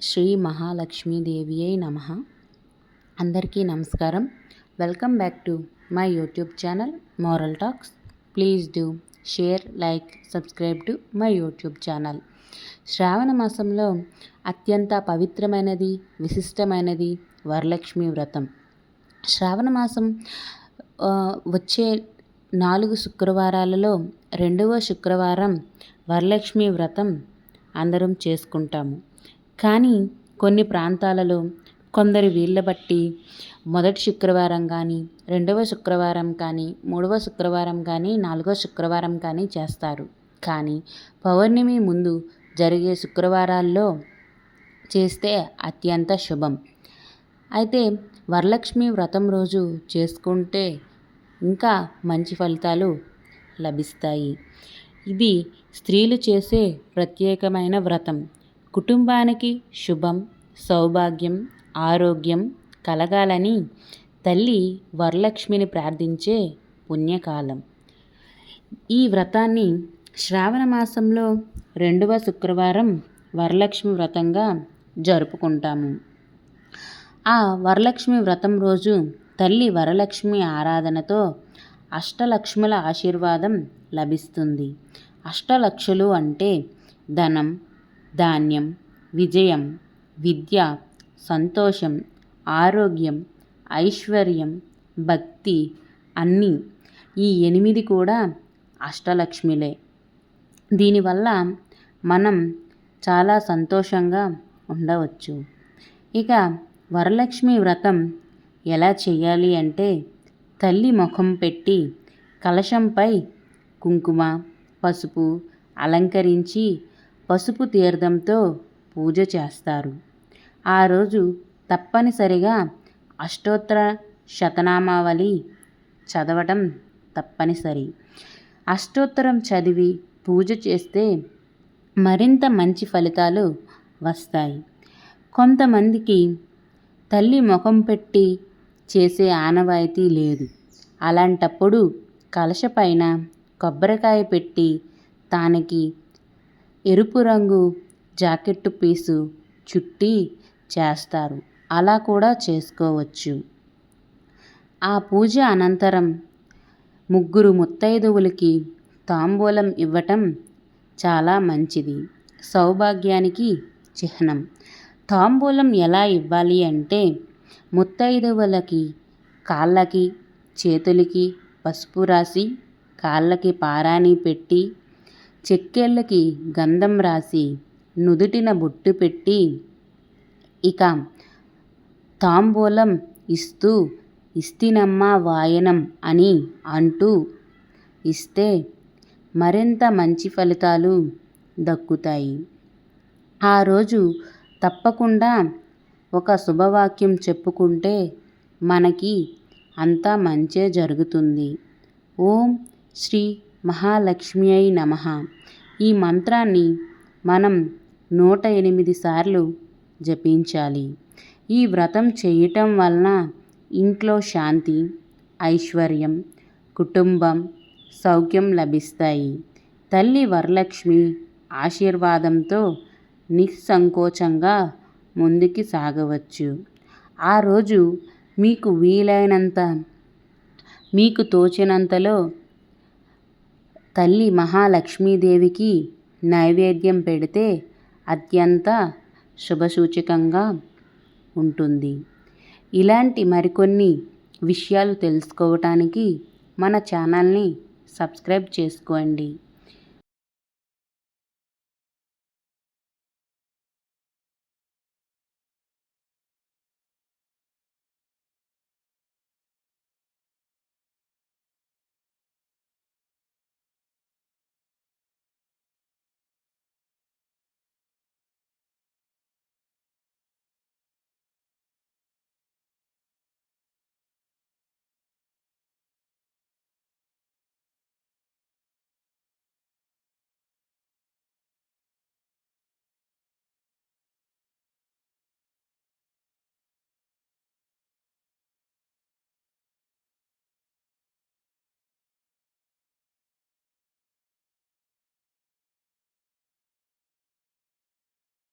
శ్రీ మహాలక్ష్మీదేవియై నమః. అందరికీ నమస్కారం. Welcome back to my YouTube channel moral talks. Please do share, like, subscribe to my YouTube channel. Shravana మాసంలో అత్యంత పవిత్రమైనది, విశిష్టమైనది వరలక్ష్మి వ్రతం. శ్రావణ మాసం వచ్చే 4 శుక్రవారాలలో 2వ శుక్రవారం వరలక్ష్మి వ్రతం అందరం చేసుకుంటాము. కానీ కొన్ని ప్రాంతాలలో కొందరి వీళ్ళ బట్టి మొదటి శుక్రవారం కానీ, 2వ శుక్రవారం కానీ, 3వ శుక్రవారం కానీ, 4వ శుక్రవారం కానీ చేస్తారు. కానీ పౌర్ణమి ముందు జరిగే శుక్రవారాల్లో చేస్తే అత్యంత శుభం. అయితే వరలక్ష్మి వ్రతం రోజు చేసుకుంటే ఇంకా మంచి ఫలితాలు లభిస్తాయి. ఇది స్త్రీలు చేసే ప్రత్యేకమైన వ్రతం. కుటుంబానికి శుభం, సౌభాగ్యం, ఆరోగ్యం కలగాలని తల్లి వరలక్ష్మిని ప్రార్థించే పుణ్యకాలం. ఈ వ్రతాన్ని శ్రావణ మాసంలో 2వ శుక్రవారం వరలక్ష్మి వ్రతంగా జరుపుకుంటాము. ఆ వరలక్ష్మి వ్రతం రోజు తల్లి వరలక్ష్మి ఆరాధనతో అష్టలక్ష్ముల ఆశీర్వాదం లభిస్తుంది. అష్టలక్షలు అంటే ధనం, ధాన్యం, విజయం, విద్య, సంతోషం, ఆరోగ్యం, ఐశ్వర్యం, భక్తి అన్నీ. ఈ 8 కూడా అష్టలక్ష్మిలే. దీనివల్ల మనం చాలా సంతోషంగా ఉండవచ్చు. ఇక వరలక్ష్మి వ్రతం ఎలా చేయాలి అంటే తల్లి ముఖం పెట్టి కలశంపై కుంకుమ, పసుపు అలంకరించి పసుపు తీర్థంతో పూజ చేస్తారు. ఆ రోజు తప్పనిసరిగా అష్టోత్తర శతనామావళి చదవటం తప్పనిసరి. అష్టోత్తరం చదివి పూజ చేస్తే మరింత మంచి ఫలితాలు వస్తాయి. కొంతమందికి తల్లి ముఖం పెట్టి చేసే ఆనవాయితీ లేదు. అలాంటప్పుడు కలశ పైన కొబ్బరికాయ పెట్టి దానికి ఎరుపు రంగు జాకెట్టు పీసు చుట్టి చేస్తారు. అలా కూడా చేసుకోవచ్చు. ఆ పూజ అనంతరం 3 ముత్తైదువులకి తాంబూలం ఇవ్వటం చాలా మంచిది. సౌభాగ్యానికి చిహ్నం. తాంబూలం ఎలా ఇవ్వాలి అంటే ముత్తైదువులకి కాళ్ళకి, చేతులకి పసుపు రాసి, కాళ్ళకి పారాణి పెట్టి, చెక్కేళ్ళకి గంధం రాసి, నుదుటిన బొట్టు పెట్టి, ఇక తాంబూలం ఇస్తూ ఇస్తినమ్మా వాయనం అని అంటూ ఇస్తే మరింత మంచి ఫలితాలు దక్కుతాయి. ఆ రోజు తప్పకుండా ఒక శుభవాక్యం చెప్పుకుంటే మనకి అంతా మంచే జరుగుతుంది. ఓం శ్రీ మహాలక్ష్మ్యై నమః. ఈ మంత్రాన్ని మనం 108 సార్లు జపించాలి. ఈ వ్రతం చేయటం వలన ఇంట్లో శాంతి, ఐశ్వర్యం, కుటుంబం, సౌఖ్యం లభిస్తాయి. తల్లి వరలక్ష్మి ఆశీర్వాదంతో నిస్సంకోచంగా ముందుకి సాగవచ్చు. ఆ రోజు మీకు వీలైనంత, మీకు తోచినంతలో తల్లి మహాలక్ష్మీదేవికి నైవేద్యం పెడితే అత్యంత శుభసూచకంగా ఉంటుంది. ఇలాంటి మరికొన్ని విషయాలు తెలుసుకోవటానికి మన ఛానల్ని సబ్స్క్రైబ్ చేసుకోండి.